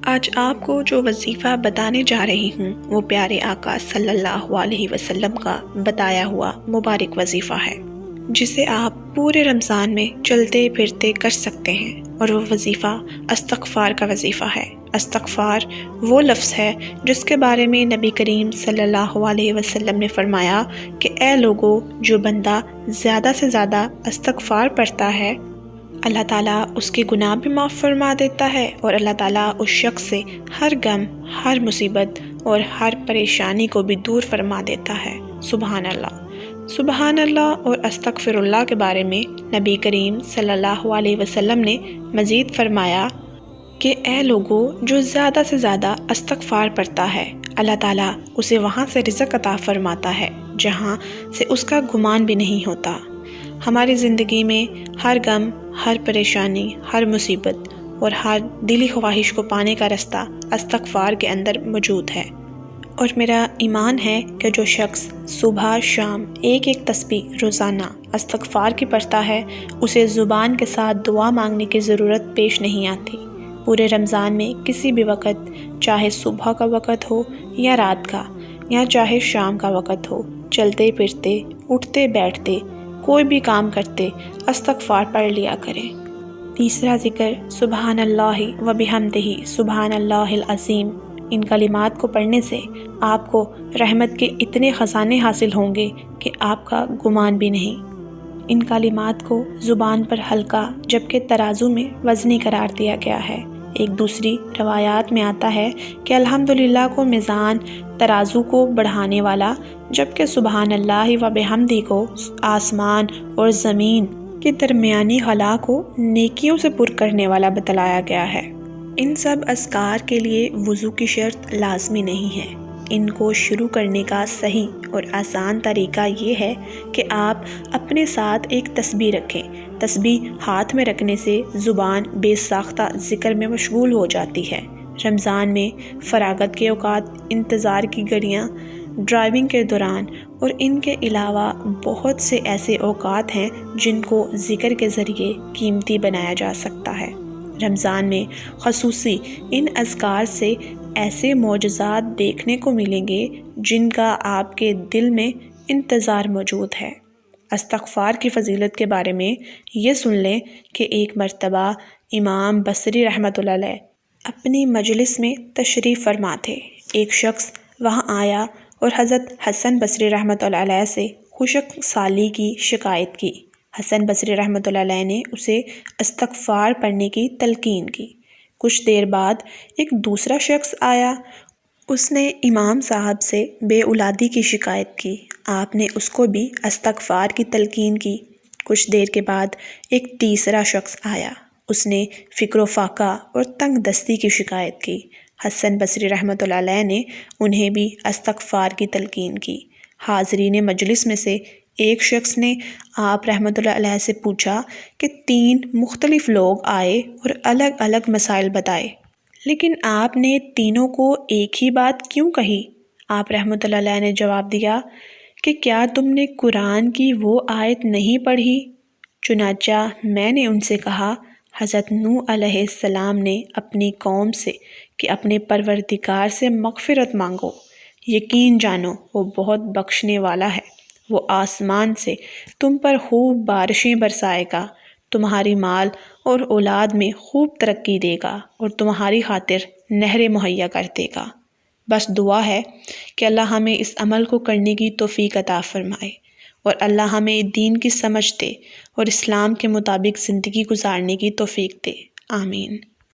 آج آپ کو جو وظیفہ بتانے جا رہی ہوں وہ پیارے آقا صلی اللہ علیہ وسلم کا بتایا ہوا مبارک وظیفہ ہے، جسے آپ پورے رمضان میں چلتے پھرتے کر سکتے ہیں، اور وہ وظیفہ استغفار کا وظیفہ ہے۔ استغفار وہ لفظ ہے جس کے بارے میں نبی کریم صلی اللہ علیہ وسلم نے فرمایا کہ اے لوگو، جو بندہ زیادہ سے زیادہ استغفار پڑھتا ہے اللہ تعالیٰ اس کے گناہ بھی معاف فرما دیتا ہے، اور اللہ تعالیٰ اس شخص سے ہر غم، ہر مصیبت اور ہر پریشانی کو بھی دور فرما دیتا ہے۔ سبحان اللہ۔ سبحان اللہ اور استغفر اللہ کے بارے میں نبی کریم صلی اللہ علیہ وسلم نے مزید فرمایا کہ اے لوگو، جو زیادہ سے زیادہ استغفار پڑھتا ہے اللہ تعالیٰ اسے وہاں سے رزق عطا فرماتا ہے جہاں سے اس کا گمان بھی نہیں ہوتا۔ ہماری زندگی میں ہر غم، ہر پریشانی، ہر مصیبت اور ہر دلی خواہش کو پانے کا رستہ استغفار کے اندر موجود ہے، اور میرا ایمان ہے کہ جو شخص صبح شام ایک تسبیح روزانہ استغفار کی پڑھتا ہے اسے زبان کے ساتھ دعا مانگنے کی ضرورت پیش نہیں آتی۔ پورے رمضان میں کسی بھی وقت، چاہے صبح کا وقت ہو یا رات کا، یا چاہے شام کا وقت ہو، چلتے پھرتے، اٹھتے بیٹھتے، کوئی بھی کام کرتے استغفار پڑھ لیا کریں۔ تیسرا ذکر سبحان اللہ و بحمدہ سبحان اللہ العظیم۔ ان کلمات کو پڑھنے سے آپ کو رحمت کے اتنے خزانے حاصل ہوں گے کہ آپ کا گمان بھی نہیں۔ ان کلمات کو زبان پر ہلکا جبکہ ترازو میں وزنی قرار دیا گیا ہے۔ ایک دوسری روایات میں آتا ہے کہ الحمدللہ کو میزان ترازو کو بڑھانے والا، جبکہ سبحان اللہ و بحمدہ کو آسمان اور زمین کے درمیانی خلا کو نیکیوں سے پر کرنے والا بتلایا گیا ہے۔ ان سب اذکار کے لیے وضو کی شرط لازمی نہیں ہے۔ ان کو شروع کرنے کا صحیح اور آسان طریقہ یہ ہے کہ آپ اپنے ساتھ ایک تسبیح رکھیں۔ تسبیح ہاتھ میں رکھنے سے زبان بے ساختہ ذکر میں مشغول ہو جاتی ہے۔ رمضان میں فراغت کے اوقات، انتظار کی گھڑیاں، ڈرائیونگ کے دوران اور ان کے علاوہ بہت سے ایسے اوقات ہیں جن کو ذکر کے ذریعے قیمتی بنایا جا سکتا ہے۔ رمضان میں خصوصی ان اذکار سے ایسے معجزات دیکھنے کو ملیں گے جن کا آپ کے دل میں انتظار موجود ہے۔ استغفار کی فضیلت کے بارے میں یہ سن لیں کہ ایک مرتبہ امام بصری رحمۃ اللہ علیہ اپنی مجلس میں تشریف فرما تھے۔ ایک شخص وہاں آیا اور حضرت حسن بصری رحمۃ اللہ علیہ سے خشک سالی کی شکایت کی۔ حسن بصری رحمۃ اللہ علیہ نے اسے استغفار پڑھنے کی تلقین کی۔ کچھ دیر بعد ایک دوسرا شخص آیا، اس نے امام صاحب سے بے اولادی کی شکایت کی۔ آپ نے اس کو بھی استغفار کی تلقین کی۔ کچھ دیر کے بعد ایک تیسرا شخص آیا، اس نے فقر و فاقہ اور تنگ دستی کی شکایت کی۔ حسن بصری رحمۃ اللہ علیہ نے انہیں بھی استغفار کی تلقین کی۔ حاضرین مجلس میں سے ایک شخص نے آپ رحمۃ اللہ علیہ سے پوچھا کہ 3 مختلف لوگ آئے اور الگ الگ مسائل بتائے، لیکن آپ نے تینوں کو ایک ہی بات کیوں کہی؟ آپ رحمۃ اللہ علیہ نے جواب دیا کہ کیا تم نے قرآن کی وہ آیت نہیں پڑھی؟ چنانچہ میں نے ان سے کہا، حضرت نوح علیہ السلام نے اپنی قوم سے کہ اپنے پروردگار سے مغفرت مانگو، یقین جانو وہ بہت بخشنے والا ہے، وہ آسمان سے تم پر خوب بارشیں برسائے گا، تمہاری مال اور اولاد میں خوب ترقی دے گا اور تمہاری خاطر نہریں مہیا کر دے گا۔ بس دعا ہے کہ اللہ ہمیں اس عمل کو کرنے کی توفیق عطا فرمائے، اور اللہ ہمیں دین کی سمجھ دے اور اسلام کے مطابق زندگی گزارنے کی توفیق دے۔ آمین۔